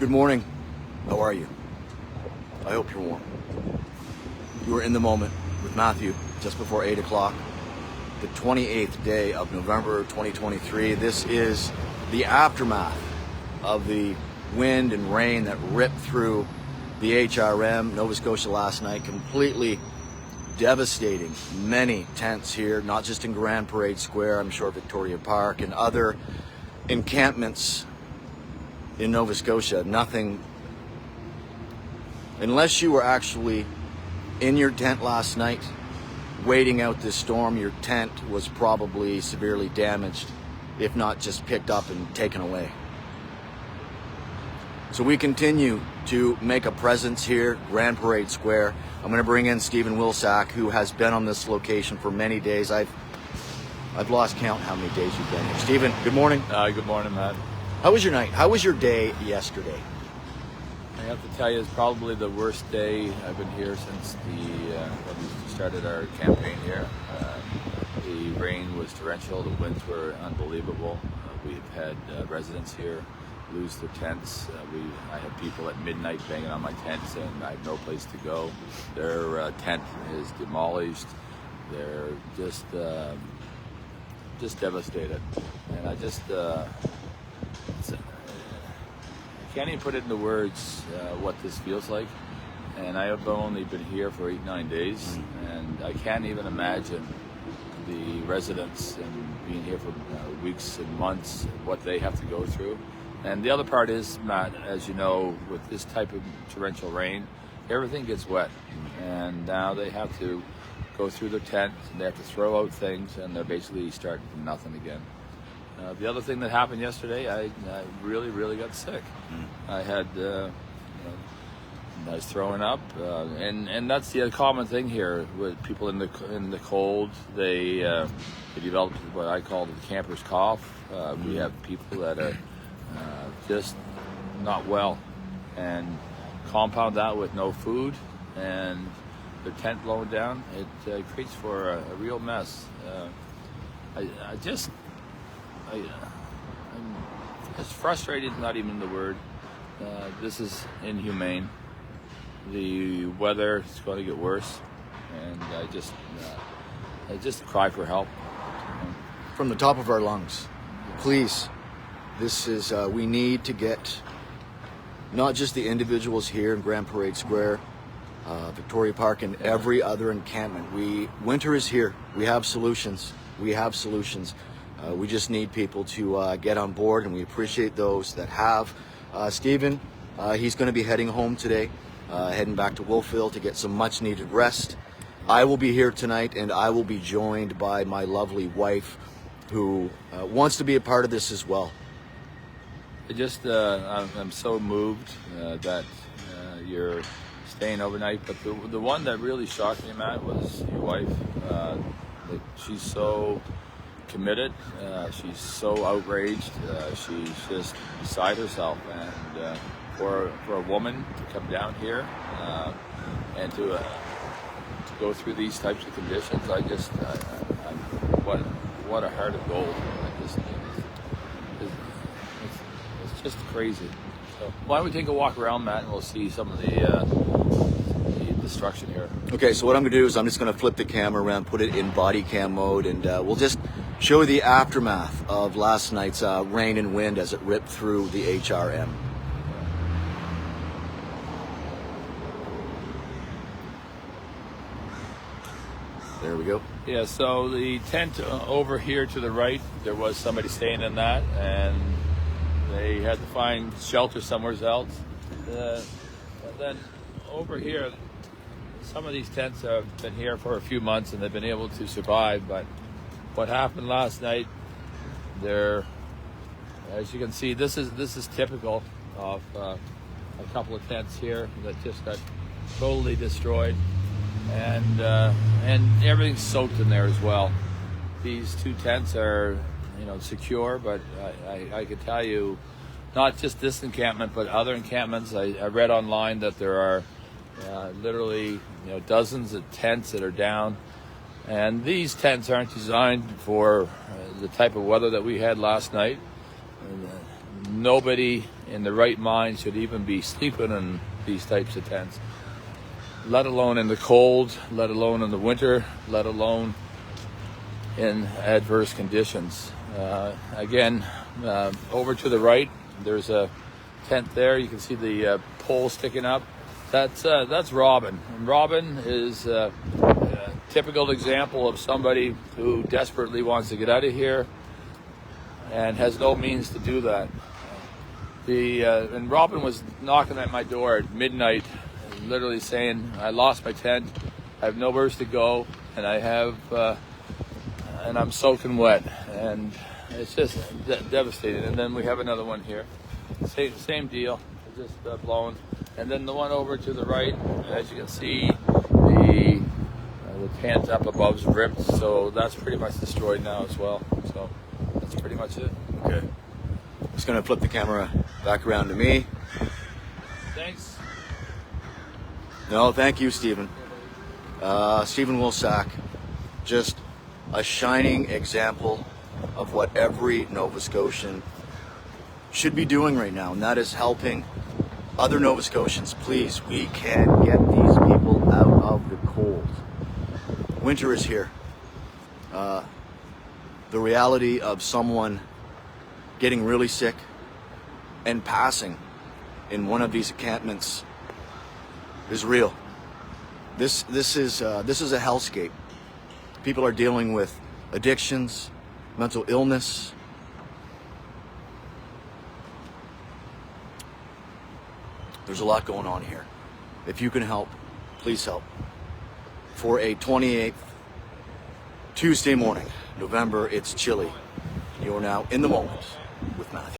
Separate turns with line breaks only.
Good morning. How are you? I hope you're warm. You are in the moment with Matthew just before 8 o'clock, the 28th day of November 2023. This is the aftermath of the wind and rain that ripped through the HRM, Nova Scotia last night, completely devastating many tents here, not just in Grand Parade Square, I'm sure Victoria Park and other encampments in Nova Scotia. Nothing, unless you were actually in your tent last night waiting out this storm, your tent was probably severely damaged, if not just picked up and taken away. So we continue to make a presence here, Grand Parade Square. I'm going to bring in Stephen Wilsack, who has been on this location for many days. I've lost count how many days you've been here. Stephen, good morning.
Good morning, Matt.
How was your night? How was your day yesterday?
I have to tell you, it's probably the worst day I've been here since when we started our campaign here. The rain was torrential, the winds were unbelievable. We've had residents here lose their tents. I had people at midnight banging on my tents, and I have no place to go. Their tent is demolished. They're just devastated, and I can't even put it into words what this feels like. And I have only been here for 8-9 days, and I can't even imagine the residents and being here for weeks and months, what they have to go through. And the other part is, Matt, as you know, with this type of torrential rain, everything gets wet, and now they have to go through their tent, and they have to throw out things, and they're basically starting from nothing again. The other thing that happened yesterday, I really got sick. I had, I was throwing up, and that's the common thing here with people in the cold. They developed what I call the camper's cough. We have people that are just not well, and compound that with no food and the tent blown down. It creates for a real mess. I'm it's frustrated, not even the word. This is inhumane. The weather is going to get worse, and I just cry for help.
From the top of our lungs, please, this is, we need to get not just the individuals here in Grand Parade Square, Victoria Park, and every other encampment. Winter is here. We have solutions. We just need people to get on board, and we appreciate those that have. Stephen, he's going to be heading home today, heading back to Wolfville to get some much needed rest. I will be here tonight, and I will be joined by my lovely wife, who wants to be a part of this as well.
I'm so moved that you're staying overnight, but the one that really shocked me, Matt, was your wife. She's so committed, she's so outraged, she's just beside herself, and for a woman to come down here and to go through these types of conditions, what a heart of gold. It's just crazy. So why don't we take a walk around, Matt, and we'll see some of the destruction here.
Okay, so what I'm going to do is I'm just going to flip the camera around, put it in body cam mode, and we'll just show you the aftermath of last night's rain and wind as it ripped through the HRM. There we go.
Yeah, so the tent over here to the right, there was somebody staying in that, and they had to find shelter somewhere else. And then over here, some of these tents have been here for a few months, and they've been able to survive. But what happened last night, as you can see, this is typical of a couple of tents here that just got totally destroyed. And everything's soaked in there as well. These two tents are, secure, but I could tell you, not just this encampment, but other encampments. I read online that there are literally, dozens of tents that are down, and these tents aren't designed for the type of weather that we had last night. Nobody in the right mind should even be sleeping in these types of tents, let alone in the cold, let alone in the winter, let alone in adverse conditions. Again, over to the right, there's a tent there. You can see the pole sticking up. That's Robin. And Robin is a typical example of somebody who desperately wants to get out of here and has no means to do that. And Robin was knocking at my door at midnight, literally saying, "I lost my tent. I have nowhere to go, and and I'm soaking wet." And it's just devastating. And then we have another one here, same deal, just blowing. And then the one over to the right, as you can see, the tent up above is ripped, so that's pretty much destroyed now as well. So that's pretty much it.
Okay. Just gonna flip the camera back around to me.
Thanks.
No, thank you, Stephen. Stephen Wilsack, just a shining example of what every Nova Scotian should be doing right now, and that is helping other Nova Scotians. Please, we can get these people out of the cold. Winter is here. The reality of someone getting really sick and passing in one of these encampments is real. This is a hellscape. People are dealing with addictions, mental illness. There's a lot going on here. If you can help, please help. For a 28th Tuesday morning, November, it's chilly. You are now in the moment with Matthew.